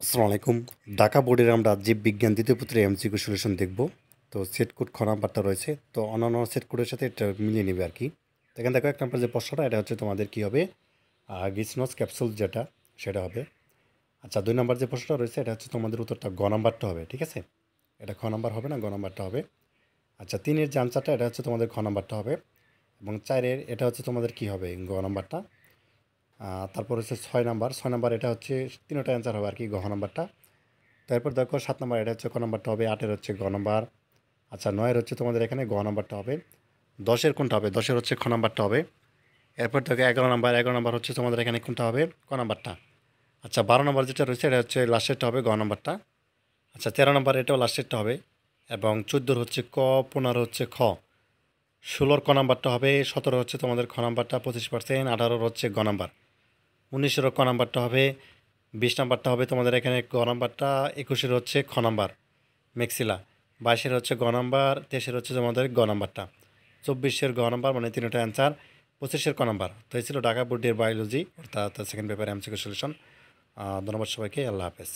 আসসালামু আলাইকুম। ঢাকা বোর্ডের আমরা জীববিজ্ঞান দ্বিতীয় পত্রের এমসিকিউ সলিউশন দেখব। তো সেট কোড খ নাম্বারটা রয়েছে, তো অন্যান্য সেট কোডের সাথে এটা মিলিয়ে নেবে আর কি। তো এখানে দেখো 1 নাম্বার যে প্রশ্নটা, এটা হচ্ছে তোমাদের কী হবে, গিসনস ক্যাপসুল যেটা, সেটা হবে। আচ্ছা, 2 নাম্বার যে প্রশ্নটা রয়েছে, এটা হচ্ছে তোমাদের উত্তরটা গ নাম্বারটা হবে, ঠিক আছে? এটা খ নাম্বার হবে না, গ নাম্বারটা হবে। আচ্ছা, 3-এর যে আনসারটা, এটা হচ্ছে তোমাদের খ নাম্বারটা হবে। এবং 4-এর এটা হচ্ছে তোমাদের কী হবে, গ নাম্বারটা। তারপর হচ্ছে 6 নাম্বার এটা হচ্ছে তিনোটা অ্যান্সার হবে আর কি, গ নাম্বারটা। তারপর দেখো 7 নাম্বার, এটা হচ্ছে ক নাম্বারটা হবে। 8-এর হচ্ছে গ নাম্বার। আচ্ছা, 9-এর হচ্ছে তোমাদের এখানে গ নাম্বারটা হবে। 10-এর কোনটা হবে, 10-এর হচ্ছে খ নাম্বারটা হবে। এরপর দেখো 11 নাম্বার হচ্ছে তোমাদের এখানে কোনটা হবে, ক নাম্বারটা। আচ্ছা, 12 নাম্বার যেটা রয়েছে, এটা হচ্ছে লাস্টেরটা হবে, গ নাম্বারটা। আচ্ছা, 13 নাম্বার এটাও লাস্টেরটা হবে। এবং 14-র হচ্ছে ক, 15-র হচ্ছে খ, 16-র ক নাম্বারটা হবে, 17 হচ্ছে তোমাদের খ নাম্বারটা 25%, 18-র হচ্ছে গ নাম্বার, 19-এরও ক নাম্বারটা হবে, 20 নাম্বারটা হবে তোমাদের এখানে গ নাম্বারটা, 21-এর হচ্ছে খ নাম্বার মেক্সিলা, 22-এর হচ্ছে গ নাম্বার, 23-এর হচ্ছে তোমাদের গ নাম্বারটা, 24-এর গ নাম্বার, মানে তিনটা অ্যান্সার, 25-এর ক নাম্বার। তো এই ছিল ঢাকা বোর্ডের বায়োলজি অর্থাৎ সেকেন্ড পেপার এমসিকিউ সলিউশন। ধন্যবাদ সবাইকে, আল্লাহ হাফেজ।